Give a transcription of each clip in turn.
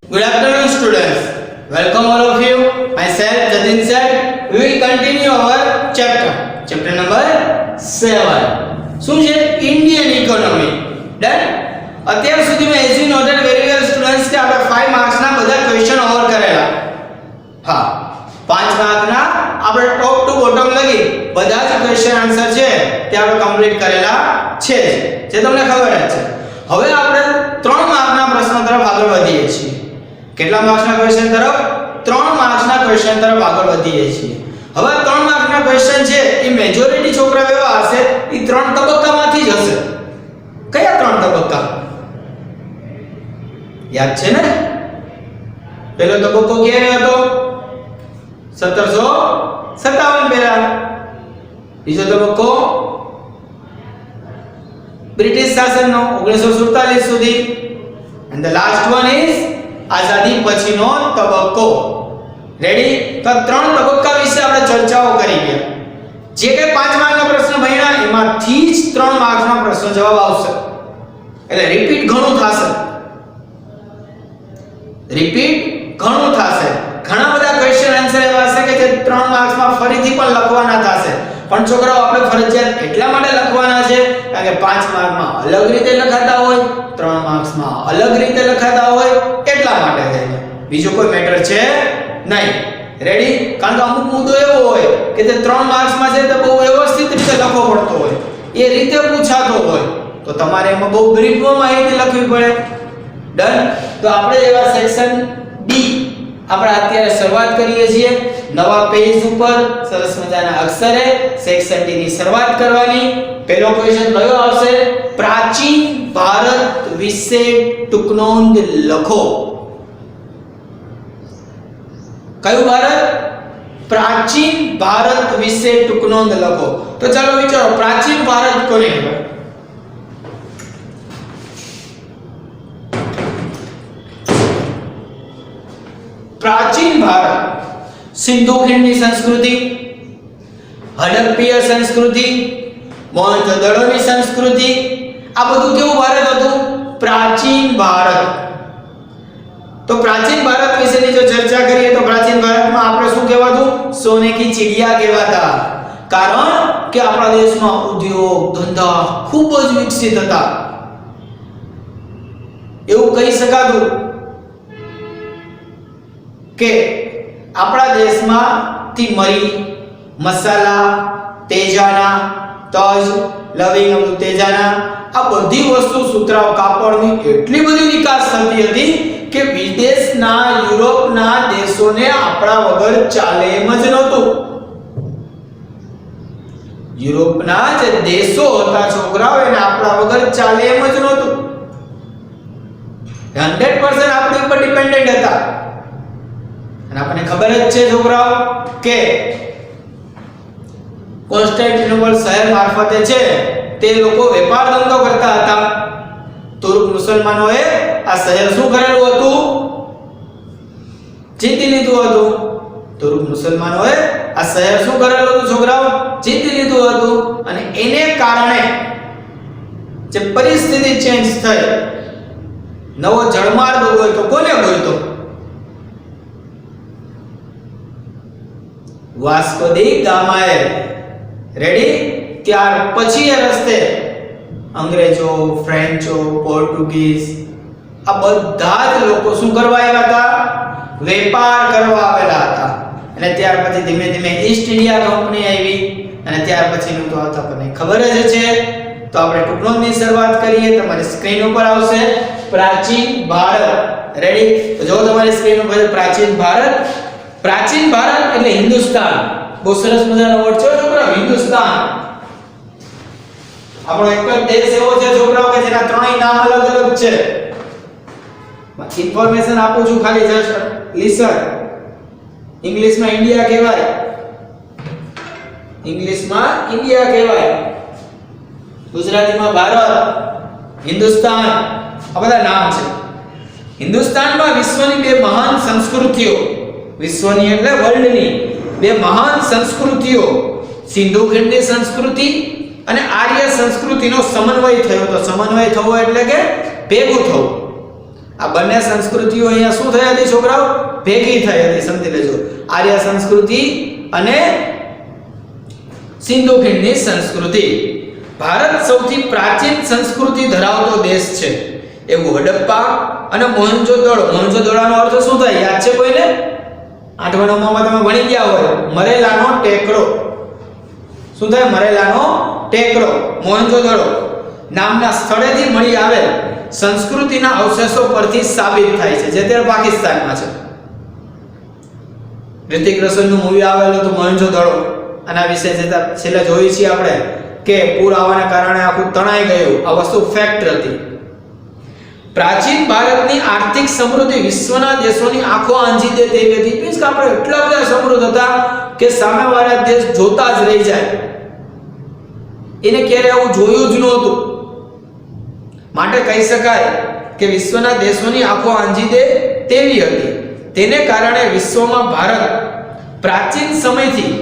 Good afternoon, students. Welcome all of you. Myself, Jatin sir. We will continue our chapter number 7. શું છે? Indian economy. Done? અત્યાર સુધીમાં as you noted very well students કે આપણે 5 માર્ક્સના બધા question over કરેલા. હા, 5 માર્કના આપણે ટોપ ટુ બોટમ લગી બધા જ ક્વેશ્ચન આન્સર છે તે આપણે કમ્પ્લીટ કરેલા છે જે તમને ખબર જ છે. હવે આપણે 3 માર્કના પ્રશ્નો તરફ આગળ વધીએ છીએ. કેટલા માર્ક્સના ક્વેશ્ચન તરફ? 3 માર્ક્સના ક્વેશ્ચન તરફ આગળ વધીએ છીએ. હવે 3 માર્કના ક્વેશ્ચન છે એ મેજોરિટી છોકરા એવા હશે એ 3 તબક્કામાંથી જ હશે. કયા 3 તબક્કા? યાદ છે ને? પહેલો તબક્કો ક્યારે હતો? 1757 પહેલા. બીજો તબક્કો બ્રિટિશ શાસનનો 1947 સુધી. and the last one is આઝાદી પછીનો તબક્કો. રેડી? તો 3 તબક્કા વિશે આપણે ચર્ચાઓ કરી ગયા. જે કે 5 માર્કના પ્રશ્ન ભણ્યા એમાંથી જ 3 માર્કના પ્રશ્નો જવાબ આવશે. એટલે રિપીટ ઘણું થશે. ઘણા બધા ક્વેશ્ચન આન્સર એવા હશે કે જે 3 માર્ક્સમાં ફરીથી પણ લખવાના થશે. પણ છોકરાઓ આપણે ફરજિયાત એટલા માટે લખવાના છે કારણ કે 5 માર્કમાં અલગ રીતે લખાતા હોય, 3 માર્ક્સમાં અલગ રીતે લખાતા હોય એટલા માટે થઈને. બીજો કોઈ મેટર છે નહીં. રેડી? કારણ કે અમુક મુદ્દો એવો હોય કે તે 3 માર્ક્સમાં છે તો બહુ વ્યવસ્થિત રીતે લખવો પડતો હોય, એ રીતે પૂછાતો હોય તો તમારે એમાં બહુ બ્રીફમાં માહિતી લખવી પડે. ડન? તો આપણે એવા સેક્શન ડી આપણે અત્યારે શરૂઆત કરીએ છીએ. નવા પેજ ઉપર સરસ મજાના અક્ષરે સેક્શન ડી ની શરૂઆત કરવાની. પહેલો ક્વેશ્ચન કયો આવશે? પ્રાચીન ભારત વિશે ટૂંકનોંધ લખો. કયું ભારત? પ્રાચીન ભારત વિશે ટૂંકનોંધ લખો. તો ચાલો વિચારો પ્રાચીન ભારત કોને કહેવાય? પ્રાચીન ભારત સિંધુ ખીણની સંસ્કૃતિ, હડપ્પીય સંસ્કૃતિ, મોહેંજો-દડોની સંસ્કૃતિ, આ બધું કેવું ભારત હતું? પ્રાચીન ભારત. તો પ્રાચીન ભારત વિશેની જો ચર્ચા કરીએ તો પ્રાચીન ભારતમાં આપણે શું કહેવાતું? સોને કી ચિડિયા કહેવાતા. કારણ કે આપણા દેશમાં ઉદ્યોગ ધંધા ખૂબ જ વિકસિત હતા. એવું કહી શકાતું કે આપણા દેશમાંથી મરી, મસાલા, તેજાના, તજ, લવિંગ, તેજાના આ બધી વસ્તુ સુતરાઉ કાપડની એટલી બધી નિકાસ થતી હતી કે વિદેશના યુરોપના દેશોને આપણા વગર ચાલે એમ જ નહોતું. યુરોપના જે દેશો હતા છોકરાઓ એને આપણા વગર ચાલે એમ જ નહોતું. 100% આપણી ઉપર ડિપેન્ડન્ટ હતા. અને આપણને ખબર જ છે છોકરાઓ કે કોન્સ્ટેન્ટિનોપલ શહેર મારફતે છે તે લોકો વેપાર ધંધો કરતા હતા. તુર્ક મુસલમાનોએ આ શહેર શું કરેલું હતું? જીતી લીધું હતું. તુર્ક મુસલમાનોએ આ શહેર શું કરેલું હતું છોકરાઓ? જીતી લીધું હતું. અને એને કારણે જે પરિસ્થિતિ ચેન્જ થઈ, નવો જળમાર્ગ હોય તો કોને ગોઈતો? વાસ્કો દી ગામાએ. રેડી? ત્યાર પછી એ રસ્તે અંગ્રેજો, ફ્રેન્ચો, પોર્ટુગીઝ આ બધા જ લોકો શું કરવા આવ્યા હતા? વેપાર કરવા આવેલા હતા. અને ત્યાર પછી ધીમે ધીમે ઈસ્ટ ઇન્ડિયા કંપની આવી અને ત્યાર પછીનું તો આપણને ખબર જ છે. તો આપણે ટૂંકનોંધની શરૂઆત કરીએ. તમારી સ્ક્રીન ઉપર આવશે પ્રાચીન ભારત. રેડી? તો જો તમારી સ્ક્રીન ઉપર પ્રાચીન ભારત. પ્રાચીન ભારત એટલે હિન્દુસ્તાન. બહુ સરસ મજાનો વર્ડ છે છોકરાઓ, હિન્દુસ્તાન. આપણો એક જ દેશ એવો છે છોકરાઓ કે જેના ત્રણેય નામ અલગ અલગ છે. ઇન્ફોર્મેશન આપું છું ખાલી જસ્ટ લિસન. ઇંગ્લિશમાં ઇન્ડિયા કહેવાય. ગુજરાતીમાં ભારત, હિન્દુસ્તાન આ બધા નામ છે. હિન્દુસ્તાનમાં વિશ્વની બે મહાન સંસ્કૃતિઓ, વિશ્વની એટલે વર્લ્ડની બે મહાન સંસ્કૃતિઓ સિંધુ ખીણની સંસ્કૃતિ અને આર્ય સંસ્કૃતિનો સમન્વય થયો. તો સમન્વય થવો એટલે કે ભેગું થવું. આ બંને સંસ્કૃતિઓ અહીંયા શું થઈ હતી છોકરાઓ? ભેગી થઈ હતી. સમજી લેજો. આર્ય સંસ્કૃતિ અને સિંધુ ખીણની સંસ્કૃતિ. ભારત સૌથી પ્રાચીન સંસ્કૃતિ ધરાવતો દેશ છે એવું હડપ્પા અને મોહેન્જો-દડો. મોહેન્જો-દડોનો અર્થ શું થાય? યાદ છે કોઈને? 8મા 9મામાં તમે ભણી ગયા હોય. મરેલાનો ટેકરો. શું થાય? મરેલાનો ટેકરો. મોહેન્જો-દડો નામના સ્થળેથી મળી આવેલ સંસ્કૃતિના અવશેષો પરથી સાબિત થાય છે, જે અત્યારે પાકિસ્તાનમાં છે. ઋતિક રોશનનું મૂવી આવેલું હતું મોહેન્જો-દડો. આના વિશે છેલ્લે જોઈ છીએ આપણે કે પૂર આવવાના કારણે આખું તણાઈ ગયું. આ વસ્તુ ફેક્ટ હતી. પ્રાચીન ભારતની આર્થિક સમૃદ્ધિ વિશ્વના દેશોની આંખો આંજી દે તેવી હતી. મીન્સ કે આપણે એટલા બધા સમૃદ્ધ હતા કે સામેવાળા દેશ જોતા જ રહી જાય. એને ક્યારે આવું જોયું જ નહોતું. માટે કહી શકાય કે વિશ્વના દેશોની આંખો આંજી દે તેવી હતી. તેને કારણે વિશ્વમાં ભારત પ્રાચીન સમયથી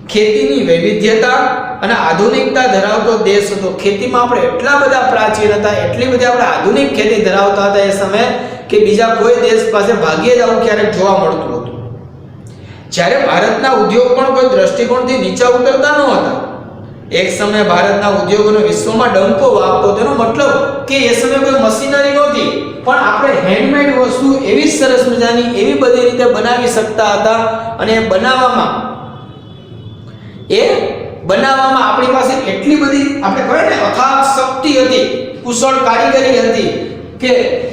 ખેતીની વૈવિધ્યતા અને આધુનિકતા ધરાવતો દેશ હતો. ખેતીમાં આપણે એટલા બધા પ્રાચીન હતા, એટલી બધી આપણે આધુનિક ખેતી ધરાવતા હતા એ સમયે કે બીજા કોઈ દેશ પાસે ભાગ્યે જ આવું ક્યારેક જોવા મળતું હતું. જ્યારે ભારતના ઉદ્યોગ પણ કોઈ દ્રષ્ટિકોણથી નીચા ઉતરતા ન હતા. એક સમયે ભારતના ઉદ્યોગોનો વિશ્વમાં ડંકો વાગતો. તેનો મતલબ કે એ સમયે કોઈ મશીનરી નહોતી, પણ આપણે હેન્ડમેડ વસ્તુ એવી સરસ મજાની એવી બધી રીતે બનાવી શકતા હતા. અને બનાવવામાં આપણી પાસે એટલી બધી આપણે કહે ને અથાગ શક્તિ હતી, કુશળ કારીગરી હતી કે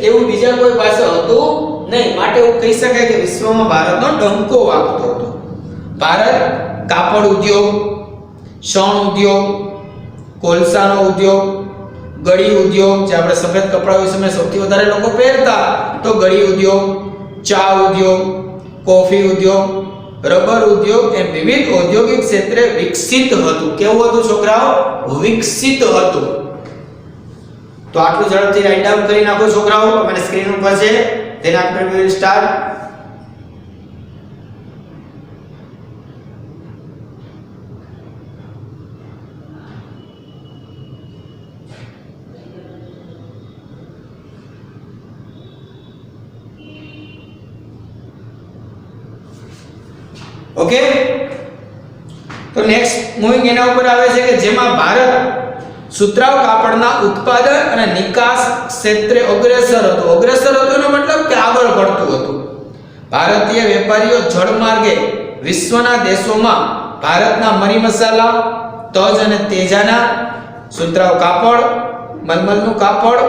એવું બીજા કોઈ પાસે હતું નહીં. માટે એવું કહી શકાય કે વિશ્વમાં ભારતનો ડંકો વાગતો હતો. ભારત કાપડ ઉદ્યોગ, શણ ઉદ્યોગ, કોલસાનો ઉદ્યોગ, ગળી ઉદ્યોગ, જે આપણે સફેદ કપડા વિશે સૌથી વધારે લોકો પહેરતા, તો ગળી ઉદ્યોગ, ચા ઉદ્યોગ, કોફી ઉદ્યોગ, રબર ઉદ્યોગ એમ વિવિધ ઔદ્યોગિક ક્ષેત્રે વિકસિત હતું. કેવું હતું છોકરાઓ? વિકસિત હતું. તો આટલું ઝડપથી રાઈટ ડાઉન કરી નાખો છોકરાઓ. તમારી સ્ક્રીન ઉપર છે. then after we will start. Okay, તો નેક્સ્ટ મૂવિંગ એના ઉપર આવે છે કે જેમાં ભારત સુતરાઉ કાપડના ઉત્પાદન અને નિકાસ ક્ષેત્રે અગ્રેસર હતો. અગ્રેસર હતો એનો મતલબ કે આગળ પડતું હતું. ભારતીય વેપારીઓ જળમાર્ગે વિશ્વના દેશોમાં ભારતના મરી મસાલા, તજ અને તેજાના, સુતરાઉ કાપડ, મલમલનું કાપડ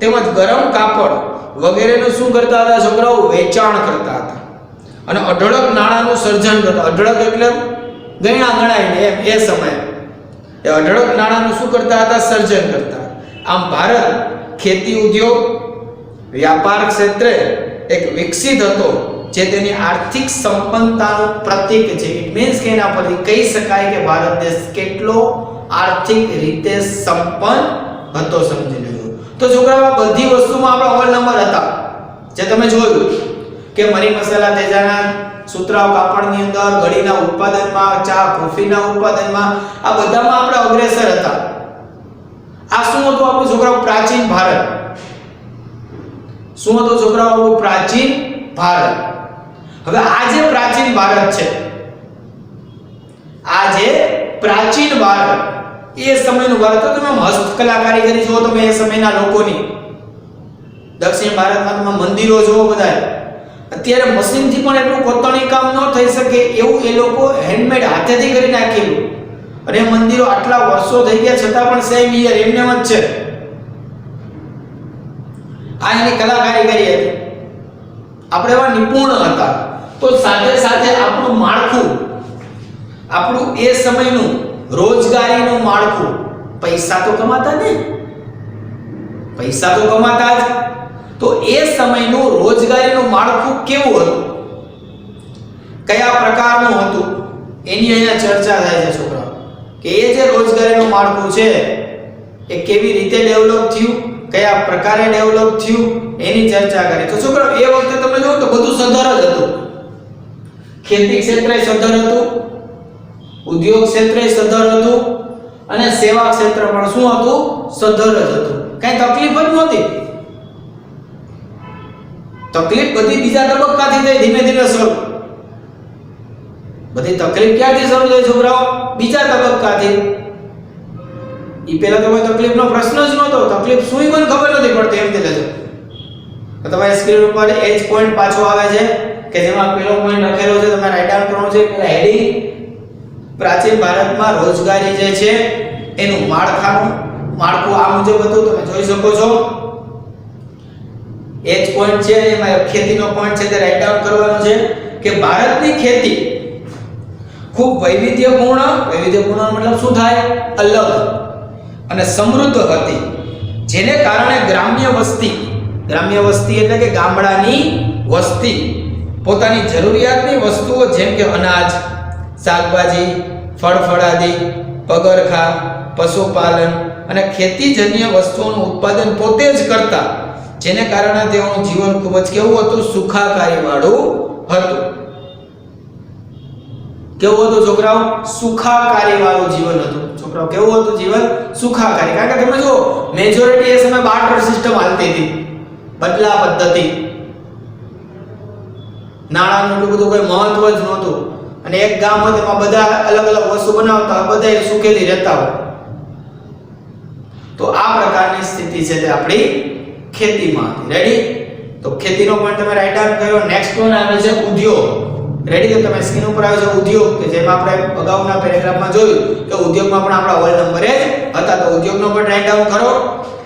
તેમજ ગરમ કાપડ વગેરેનું શું કરતા હતા છોકરાઓ? વેચાણ કરતા હતા. અને અઢળક નાણાંનું સર્જન કરતા. અઢળક એટલે ગણ્યા ગણાય એમ એ સમયે એ અઢળક નાણાંનું શું કરતા હતા? સર્જન કરતા. આમ ભારત ખેતી ઉદ્યોગ, વ્યાપાર ક્ષેત્રે એક વિકસિત હતો, જે તેની આર્થિક સંપન્નતાનું પ્રતીક છે. ઇટ મીન્સ કે એના પરથી કહી શકાય કે ભારત દેશ કેટલો આર્થિક રીતે સંપન્ન હતો. સમજી લેજો. તો છોકરાઓ આ બધી વસ્તુમાં આપણા ઓલ નંબર હતા, જે તમે જોયું કે મરી મસાલા, તેજાના, સુતરાઉ કાપડની અંદર, ગળીના ઉત્પાદનમાં, ચા કોફીના ઉત્પાદનમાં, આ બધામાં આપણે અગ્રેસર હતા. આ શું હતું આપણું છોકરાઓ? પ્રાચીન ભારત. શું હતું છોકરાઓ આપણું? પ્રાચીન ભારત. હવે આ જે પ્રાચીન ભારત છે, આ જે પ્રાચીન ભારત એ સમયનું ભારત. તો તમે હસ્તકલા કારીગરી જુઓ તમે એ સમયના લોકોની. દક્ષિણ ભારતમાં તમે મંદિરો જુઓ બધા. અત્યારે મશીનથી પણ એટલું કોતરણી કામ ન થઈ શકે એવું એ લોકો હેન્ડમેડ હાથેથી કરી નાખેલું. અને મંદિરો આટલા વર્ષો થઈ ગયા છતાં પણ સેમ યર એમને જ છે. આ એની કલા કારીગરી હતી. આપણે એવા નિપુણ હતા. તો સાથે સાથે આપણું માળખું, આપણું એ સમયનું રોજગારીનું માળખું, પૈસા તો કમાતા ને, પૈસા તો કમાતા જ. તો એ સમયનું રોજગારીનું માળખું કેવું હતું, કયા પ્રકારનું હતું, એની અહીંયા ચર્ચા થાય છે છોકરાઓ. કે એ જે રોજગારીનું માળખું છે એ કેવી રીતે ડેવલપ થયું, કયા પ્રકારે ડેવલપ થયું, એની ચર્ચા કરી. તો છોકરાઓ એ વખતે તમે જોવો તો બધું સધર જ હતું. ખેતી ક્ષેત્રે સધર હતું, ઉદ્યોગ ક્ષેત્રે સધર હતું, અને સેવા ક્ષેત્ર પણ શું હતું? સધર જ હતું. કઈ તકલીફ જ નહોતી. તકલીફ બધી બીજા તબક્કાથી થઈ, ધીમે ધીમે શરૂ. બધી તકલીફ ક્યાંથી શરૂ થઈ છોકરાઓ? બીજા તબક્કાથી. ઈ પહેલા તો કોઈ તકલીફનો પ્રશ્ન જ નહોતો. તકલીફ શું પણ ખબર નથી પડતી એમ થી લેજો. તો તમારી સ્ક્રીન ઉપર એજ પોઈન્ટ પાછો આવે છે કે જેમાં પેલો પોઈન્ટ લખેલો છે, તમારે રાઈટ ડાઉન કરવાનો છે. પેલા હેડિંગ પ્રાચીન ભારતમાં રોજગારી જે છે એનું માળખું આ મુજબ હતું, તમે જોઈ શકો છો. એજ પોઈન્ટ છે એમાં ખેતીનો પોઈન્ટ છે તે રાઈટ ડાઉન કરવાનો છે કે ભારતની ખેતી ખૂબ વૈવિધ્યપૂર્ણ મતલબ શું થાય? અલગ અને સમૃદ્ધ હતી, જેને કારણે ગ્રામ્ય વસ્તી એટલે કે ગામડાની વસ્તી પોતાની જરૂરિયાતની વસ્તુઓ જેમ કે અનાજ, શાકભાજી, ફળફળાદી, પગરખા, પશુપાલન અને ખેતીજન્ય વસ્તુઓનું ઉત્પાદન પોતે જ કરતા, જેને કારણે તેઓનું જીવન ખૂબ જ કેવું હતું? સુખાકારી વાળું હતું. કેવું હતું છોકરાઓ? સુખાકારી વાળું જીવન હતું. છોકરાઓ કેવું હતું જીવન? સુખાકારી. કારણ કે તમે જો મેજોરિટી એ સમય બાર્ટર સિસ્ટમ હાલતી હતી, બદલા પદ્ધતિ. નાણાંનું એટલું બધું કોઈ મહત્વ જ નહોતું, અને એક ગામ હતું એમાં બધા અલગ અલગ વસ્તુ બનાવતા, બધા સુખેથી રહેતા હોય. તો આ પ્રકારની સ્થિતિ છે તે આપણી ખેતીમાં હતી. રેડી? તો ખેતીનો પોઈન્ટ તમે રાઈટ ડાઉન કર્યો. નેક્સ્ટ વન આવે છે ઉદ્યોગ. રેડી? તો તમે સ્ક્રીન ઉપર આવે છે ઉદ્યોગ, કે જેમાં આપણે અગાઉના પેરેગ્રાફમાં જોયું કે ઉદ્યોગમાં પણ આપણા વર્લ્ડ નંબરે જ હતા. તો ઉદ્યોગનો પણ રાઈટ ડાઉન કરો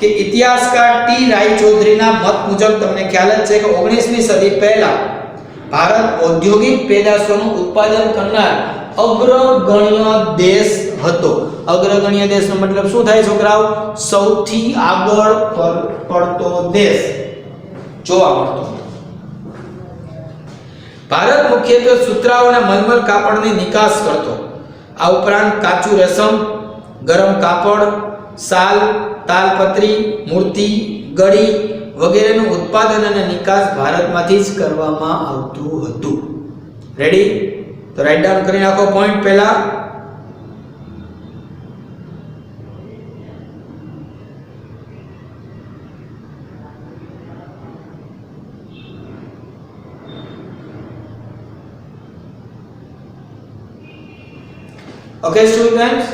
કે ઇતિહાસકાર ટી રાયચૌધરીના મત મુજબ તમને ખ્યાલ જ છે કે 19મી સદી પહેલા ભારત ઔદ્યોગિક પેદાશોનું ઉત્પાદન કરનાર અગ્રગણ્ય દેશ હતો. અગ્રગણ્ય દેશનો મતલબ શું થાય છોકરાઓ? સૌથી આગળ પડતો દેશ જોવા મળતો. ભારત મુખ્યત્વે સુતરાઉ અને મલમલ કાપડની નિકાસ કરતો. આ ઉપરાંત કાચું રેશમ, ગરમ કાપડ, શાલ, તાલપત્રી, મૂર્તિ, ગળી વગેરેનું ઉત્પાદન અને નિકાસ ભારતમાંથી જ કરવામાં આવતું હતું. રેડી? તો રાઈટ ડાઉન કરી નાખો પોઈન્ટ પહેલા. ઓકે સ્ટુડન્ટ્સ,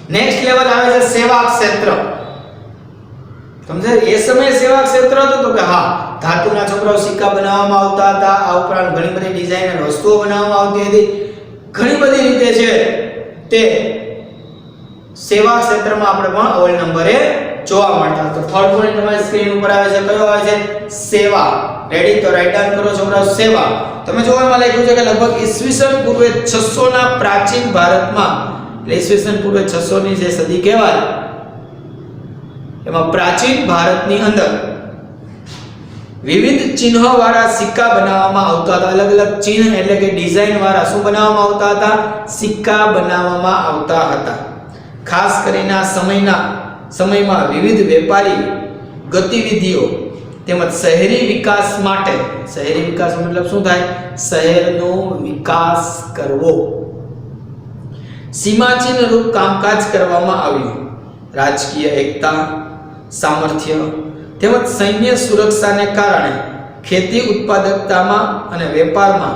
નેક્સ્ટ લેવલ આવે છે સેવા ક્ષેત્ર. સમજે? એ સમયે સેવા ક્ષેત્ર હતું તો કે હા, ધાતુના છોકરાઓ સિક્કા બનાવવામાં આવતા હતા. આ ઉપરાંત ઘણી બધી ડિઝાઇનર વસ્તુઓ બનાવવામાં આવતી હતી. ઘણી બધી રીતે છે તે સેવા ક્ષેત્રમાં આપણે પણ અવ્વલ નંબરે જોવા મળતા. તો થર્ડ પોઈન્ટ તમારી સ્ક્રીન ઉપર આવે છે, કયો આવે છે? સેવા. રેડી? તો રાઈટ ડાઉન કરો છોકરાઓ સેવા. તમે જોવામાં લખ્યું છે કે લગભગ ઈસવીસન પૂર્વે 600 ના પ્રાચીન ભારતમાં, એટલે ઈસવીસન પૂર્વે 600 ની જે સદી કહેવાય એમાં પ્રાચીન ભારતની અંદર વિવિધ ચિહ્નવાળા સિક્કા બનાવવામાં આવતા હતા. અલગ અલગ ચિહ્ન એટલે કે ડિઝાઇન વાળા શું બનાવવામાં આવતા હતા? સિક્કા બનાવવામાં આવતા હતા. ખાસ કરીને આ સમયમાં વિવિધ વેપારી ગતિવિધિઓ તેમજ શહેરી વિકાસ માટે, શહેરી વિકાસ મતલબ શું થાય? શહેરનો વિકાસ કરવો, સીમાચિહ્ન રૂપ કામકાજ કરવામાં આવ્યું. રાજકીય એકતા, સામર્થ્ય તેમજ સૈન્ય સુરક્ષાને કારણે ખેતી ઉત્પાદકતામાં અને વેપારમાં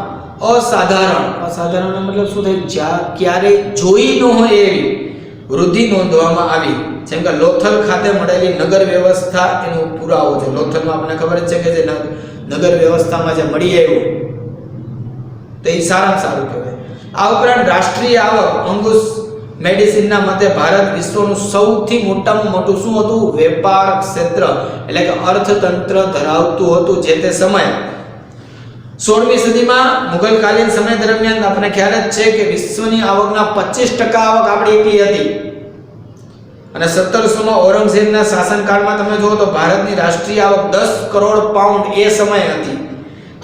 અસાધારણ મતલબ શું થાય? ક્યારેય જોઈ ન હોય એવી વૃદ્ધિ નોંધવામાં આવી. જેમ કે લોથલ ખાતે મળેલી નગર વ્યવસ્થા એનો પુરાવો છે. લોથલમાં આપણને ખબર જ છે કે જે નગર વ્યવસ્થામાં જે મળી આવ્યું તો એ સારામાં સારું કહેવાય. આ ઉપરાંત રાષ્ટ્રીય આવક અંગુસ મેડિસિનના મતે ભારત વિશ્વનું સૌથી મોટામાં મોટું શું હતું? વેપાર ક્ષેત્ર એટલે કે અર્થતંત્ર ધરાવતું હતું જે તે સમયે. 16મી સદીમાં મુગલકાલીન સમય દરમિયાન આપણને ખ્યાલ જ છે કે વિશ્વની આવકના 25% આવક આપણી એકલી હતી. અને 1700માં ઔરંગઝેબના શાસનકાળમાં તમે જુઓ તો ભારતની રાષ્ટ્રીય આવક 10 કરોડ પાઉન્ડ એ સમયે હતી.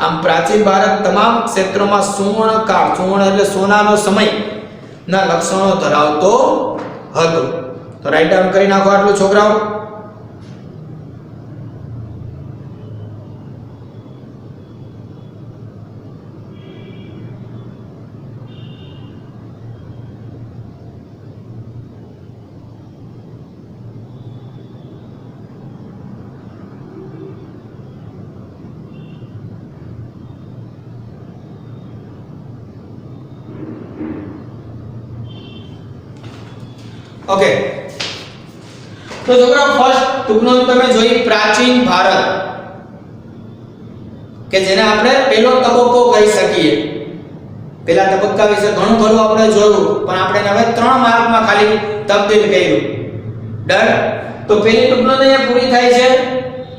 આમ પ્રાચીન ભારત તમામ ક્ષેત્રોમાં સુવર્ણ એટલે સોનાનો સમય ના લક્ષણો ધરાવતો હતો. તો રાઈટ ડાઉન કરી નાખો આટલું છોકરાઓ. ઓકે, તો છોકરાઓ ફર્સ્ટ ટૂંકનોંધ તમે જોઈ પ્રાચીન ભારત, કે જેને આપણે પહેલો તબક્કો કહી શકીએ. પહેલા તબક્કા વિશે ઘણું ખરું આપણે જોયું, પણ આપણે હવે 3 માર્કમાં ખાલી તબદીલ કર્યું. ડન. તો પહેલી ટૂંકનોંધ અહીંયા પૂરી થાય છે,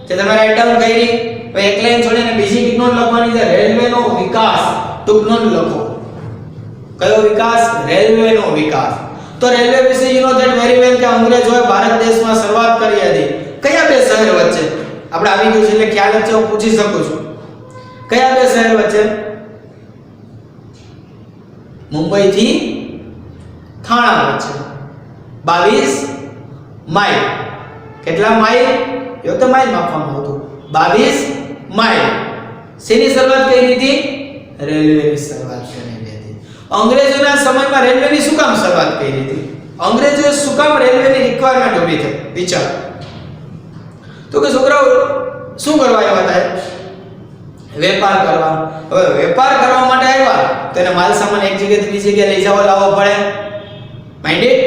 જે તમે રાઈટ ડાઉન કરી. હવે એક લાઈન છોડીને બીજી ટૂંકનોંધ લખવાની છે, રેલવેનો વિકાસ. ટૂંકનોંધ લખો. કયો વિકાસ? રેલવેનો વિકાસ. તો રેલવે વિશે you know that very well કે અંગ્રેજોએ ભારત દેશમાં શરૂઆત કરી હતી. કયા બે શહેર વચ્ચે? આપણે આવી ગયું છે એટલે ખ્યાલ જ છે, હું પૂછી શકું છું. કયા બે શહેર વચ્ચે? મુંબઈ થી થાણા વચ્ચે 22 માઇલ. કેટલા માઇલ? એ તો માઇલ માપવામાં આવતું. 22 માઇલ. શેની શરૂઆત કરી હતી? રેલવેની શરૂઆત કરી હતી. અંગ્રેજોના સમયમાં રેલવેની શું કામ શરૂઆત કરી હતી? અંગ્રેજોએ શું કામ રેલવેની રિક્વાયરમેન્ટ ઊભી થઈ? વિચાર. તો કે છોકરાઓ શું કરવા આવ્યા હતા? વેપાર કરવા. હવે વેપાર કરવા માટે આવ્યા તો એને માલ સામાન એક જગ્યાએથી બીજી જગ્યાએ લઈ જવો લાવવો પડે. માઇન્ડેડ.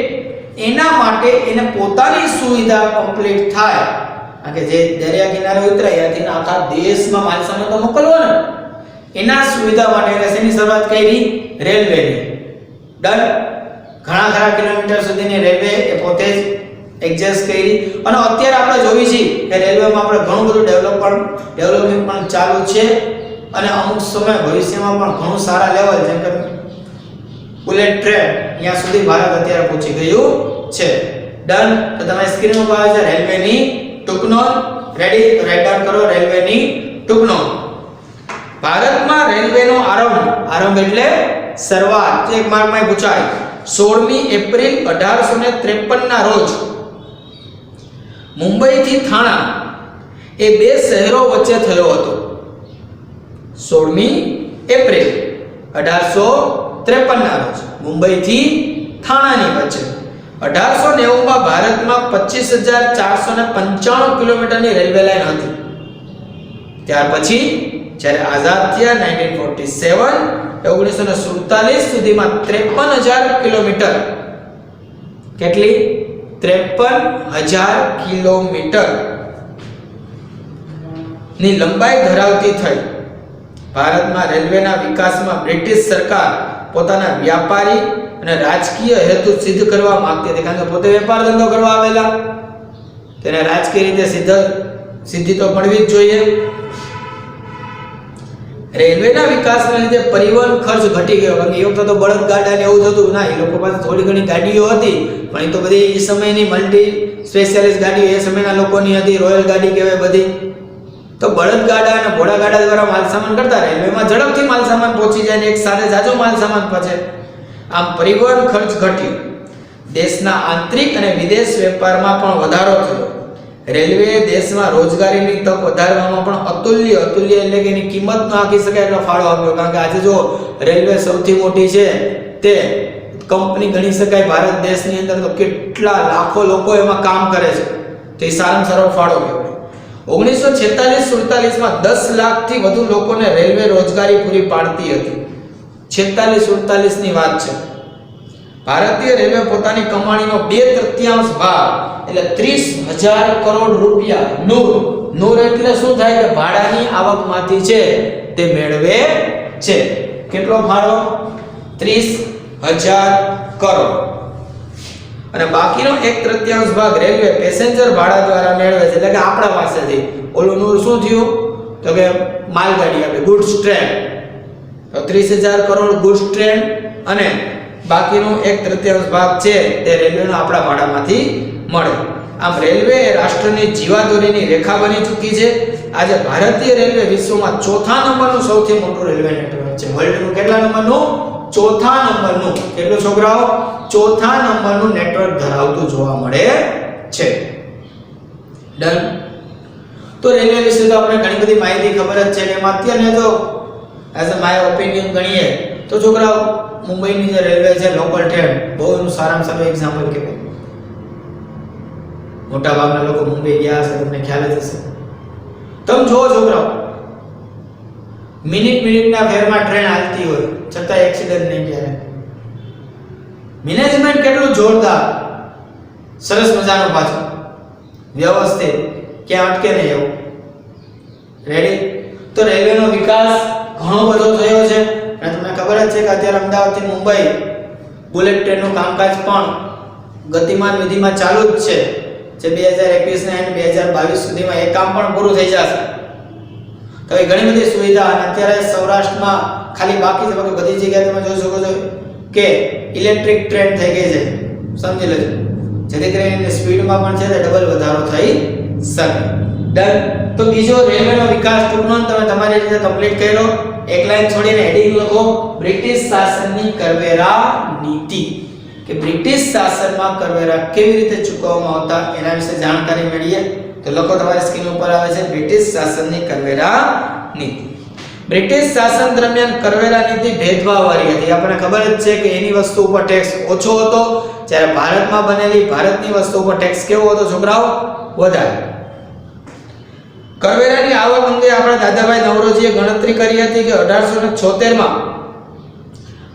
એના માટે એને પોતાની સુવિધા કમ્પ્લીટ થાય, કારણ કે જે દરિયા કિનારે ઉતરાય ત્યાંથી આખા દેશમાં માલ સામાન તો મોકલવો ને. એના સુવિધા માટે એને શેની શરૂઆત કરી? રેલવેની. ડન. ઘણા ખરા કિલોમીટર સુધીની રેલવે એ પોતે જ એડજસ્ટ કરી. અને અત્યારે આપણે જોઈ છીએ કે રેલવેમાં આપણે ઘણું બધું ડેવલપમેન્ટ પણ ચાલુ છે, અને અમુક સમય ભવિષ્યમાં પણ ઘણું સારા લેવલ, જેમ કે બુલેટ ટ્રેન અહીંયા સુધી ભારત અત્યારે પહોંચી ગયું છે. ડન. તો તમે સ્ક્રીન ઉપર આવે છે રેલવેની ટૂંકનોંધ. રેડી? રાઈટ ડાઉન કરો રેલવેની ટૂંકનોંધ. ભારતમાં રેલવેનો આરંભ એટલે શરૂઆત. એક માર્કમાં પૂછાય. 16મી એપ્રિલ 1853 ના રોજ મુંબઈ થી થાણા એ બે શહેરો વચ્ચે થયો હતો. 16મી એપ્રિલ 1853 ના રોજ મુંબઈ થી થાણાની વચ્ચે 1890 માં ભારતમાં 25,495 કિલોમીટરની રેલવે લાઈન હતી. ત્યાર પછી જ્યારે આઝાદ થયા 1947 1947 સુધીમાં 53,000 કિલોમીટર. કેટલી? 53,000 કિલોમીટર ની લંબાઈ ધરાવતી થઈ. ભારતમાં રેલવેના વિકાસમાં બ્રિટિશ સરકાર પોતાના વ્યાપારી અને રાજકીય હેતુ સિદ્ધ કરવા માંગતી હતી, કારણ કે પોતે વેપાર ધંધો કરવા આવેલા, તેને રાજકીય રીતે સિદ્ધિ તો મળવી જ જોઈએ. રેલવેના વિકાસના લીધે પરિવહન ખર્ચ ઘટી ગયો, કારણ કે એ વખતે તો બળદગાડા ને એવું થતું ના. એ લોકો પાસે થોડી ઘણી ગાડીઓ હતી, પણ એ તો બધી એ સમયની મલ્ટી સ્પેશિયાલિસ્ટ ગાડીઓ એ સમયના લોકોની હતી. રોયલ ગાડી કહેવાય બધી. તો બળદગાડા અને ઘોડાગાડા દ્વારા માલસામાન કરતા. રેલવેમાં ઝડપથી માલસામાન પહોંચી જાય ને એક સાથે જાજો માલસામાન પહોંચે. આમ પરિવહન ખર્ચ ઘટ્યો. દેશના આંતરિક અને વિદેશ વેપારમાં પણ વધારો થયો. રેલવે દેશમાં રોજગારીની તક વધારવામાં પણ અતુલ્ય એટલે કે એની કિંમત ન આંકી શકાય એટલો ફાળો આપ્યો. કારણ કે આજે જો રેલવે સૌથી મોટી છે તે કંપની ગણી શકાય ભારત દેશની અંદર, તો કેટલા લાખો લોકો એમાં કામ કરે છે. તો એ સારામાં સારો ફાળો કહેવાય. 1946-47 10 લાખથી વધુ લોકોને રેલવે રોજગારી પૂરી પાડતી હતી. 46-47 ની વાત છે. ભારતીય રેલવે પોતાની કમાણીનો 2/3 ભાગ એટલે 30,000 કરોડ રૂપિયા નૂર એટલે શું થાય કે ભાડાની આવકમાંથી છે તે મેળવે છે. કેટલો ફાળો? 30,000 કરોડ. અને બાકીનો 1/3 ભાગ રેલવે પેસેન્જર ભાડા દ્વારા મેળવે છે, એટલે કે આપણા પાસેથી. ઓલું નૂર શું થયું? તો કે માલગાડી આપણે ગુડ્સ ટ્રેન. તો 30,000 કરોડ ગુડ્સ ટ્રેન અને બાકીનો 1/3 ભાગ છે તે રેલવેનો આપણા ભાડામાંથી મળે. આમ રેલવે રાષ્ટ્રની જીવાદોરીની રેખા બની ચૂકી છે. આજે ભારતીય રેલવે વિશ્વમાં 4થા નંબરનું સૌથી મોટું રેલવે નેટવર્ક છે. વર્લ્ડનું કેટલા નંબરનું? 4થા નંબરનું. કેટલું છોકરાઓ? 4થા નંબરનું નેટવર્ક ધરાવતું જોવા મળે છે. ડન. તો રેલવે વિશે તો આપણે ઘણી બધી માહિતી ખબર જ છે. એમાં અત્યારે જો એઝ અ માય ઓપિનિયન ગણીએ તો છોકરાઓ મુંબઈની જે રેલવે છે લોકલ ટ્રેન બહુ એનું સારામાં સારું એક્ઝામ્પલ કહેવાય. મોટા ભાગના લોકો મુંબઈ ગયા હશે, તમને ખ્યાલ જ હશે. તમે જુઓ છોકરાઓ, મિનિટના ફેરમાં ટ્રેન હાલતી હોય છતાં એક્સિડન્ટ નહીં ક્યારે. મેનેજમેન્ટ કેટલું જોરદાર. સરસ મજાનું પાછું વ્યવસ્થિત, ક્યાં અટકે નહીં એવું. રેડી? તો રેલવેનો વિકાસ ઘણો બધો થયો છે અને તમને ખબર જ છે કે અત્યારે અમદાવાદથી મુંબઈ બુલેટ ટ્રેનનું કામકાજ પણ ગતિમાન વિધિમાં ચાલુ જ છે, જે 2021 ના એન્ડ 2022 સુધીમાં એ કામ પણ પૂરું થઈ જશે. તો એ ઘણી બધી સુવિધા અને અત્યારે સૌરાષ્ટ્રમાં ખાલી બાકી છે, બાકી બધી જગ્યાએ તમે જોઈ શકો છો કે ઇલેક્ટ્રિક ટ્રેન થઈ ગઈ છે. સમજી લેજો, જેથી કરીને સ્પીડમાં પણ છે તે ડબલ વધારો થઈ શકે. ડન. તો બીજો રેલવેનો વિકાસ ટૂંકનો તમે તમારી રીતે કમ્પ્લીટ કર્યો. એક લાઈન છોડીને હેડિંગ લખો, બ્રિટિશ શાસનની કરવેરા નીતિ, કે બ્રિટિશ શાસનમાં કરવેરા કેવી રીતે ચૂકવવામાં આવતા એના વિશે જાણકારી મેળવીએ. તો લખો, તમારી સ્ક્રીન ઉપર આવે છે બ્રિટિશ શાસનની કરવેરા નીતિ. બ્રિટિશ શાસન દરમિયાન કરવેરા નીતિ ભેદભાવવાળી હતી. આપણને ખબર જ છે કે એની વસ્તુ ઉપર ટેક્સ ઓછો હતો, જ્યારે ભારતમાં બનેલી ભારતની વસ્તુ ઉપર ટેક્સ કેવો હતો છોકરાઓ? વધારે. કરવેરાની આવક અંગે આપણા દાદાભાઈ નવરોજીએ ગણતરી કરી હતી કે 1876 માં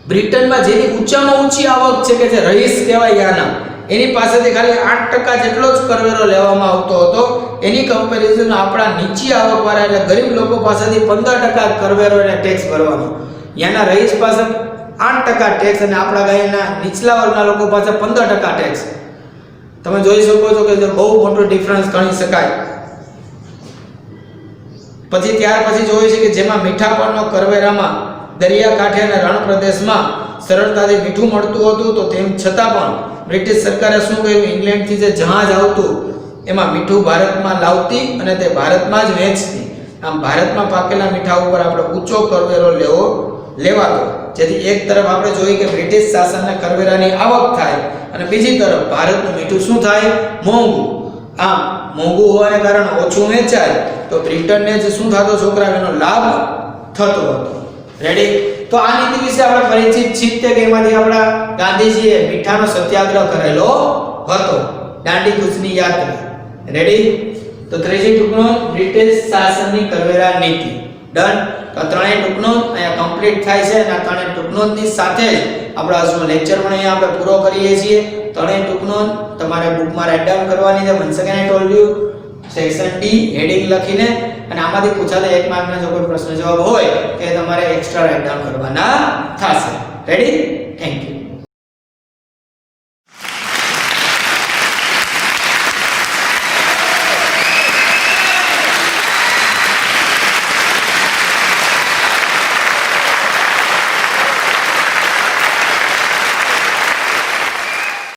બ્રિટનમાં જેની ઊંચામાં ઊંચી આવક છે કે જે રહીશ કહેવાય યાના, એની પાસેથી ખાલી 8% જેટલો જ કરવેરો લેવામાં આવતો હતો. એની કમ્પેરિઝન આપણા નીચી આવકવાળા એટલે ગરીબ લોકો પાસેથી 15% કરવેરો અને ટેક્સ ભરવાનો. યાના રહીશ પાસે 8% ટેક્સ અને આપણા ગાયના નીચલા વર્ગના લોકો પાસે 15% ટેક્સ. તમે જોઈ શકો છો કે બહુ મોટો ડિફરન્સ ગણી શકાય. પછી ત્યાર પછી જોયું છે કે જેમાં મીઠા પરનો કરવેરામાં દરિયાકાંઠે અને રણ પ્રદેશમાં સરળતાથી મીઠું મળતું હતું, તો તેમ છતાં પણ બ્રિટિશ સરકારે શું કર્યું, ઇંગ્લેન્ડથી જે જહાજ આવતું એમાં મીઠું ભારતમાં લાવતી અને તે ભારતમાં જ વેચતી. આમ ભારતમાં પાકેલા મીઠા ઉપર આપણે ઊંચો કરવેરો લેવાતો, જેથી એક તરફ આપણે જોઈએ કે બ્રિટિશ શાસનને કરવેરાની આવક થાય અને બીજી તરફ ભારતનું મીઠું શું થાય? મોંઘું. આમ મોંઘું હોવાને કારણે ઓછું વેચાય તો બ્રિટનને જે શું થતો છોકરા, એનો લાભ થતો હતો. રેડી? તો આ નીતિ વિશે આપણે પરિચિત છીએ કે એમાંથી આપણા ગાંધીજીએ મીઠાનો સત્યાગ્રહ કરેલો હતો, દાંડી કૂચની યાત્રા. રેડી? તો ત્રીજી ટૂંકનોંધ બ્રિટિશ શાસનની કરવેરા નીતિ. ડન. તો ત્રણેય ટૂંકનોંધ અહીંયા કમ્પ્લીટ થાય છે અને આ ત્રણેય ટૂંકનોંધની સાથે જ આપણો આજનો લેક્ચર પણ અહીંયા આપણે પૂરો કરીએ છીએ. ત્રણેય ટૂંકનોંધ તમારે બુકમાં રાઇટ ડાઉન કરવાની છે. Once again I told you, section D heading લખીને અને આમાંથી પૂછાતા 1 માર્કના જો કોઈ પ્રશ્ન જવાબ હોય કે તમારે એક્સ્ટ્રા રાઇટ ડાઉન કરવાના થશે. રેડી? Thank you.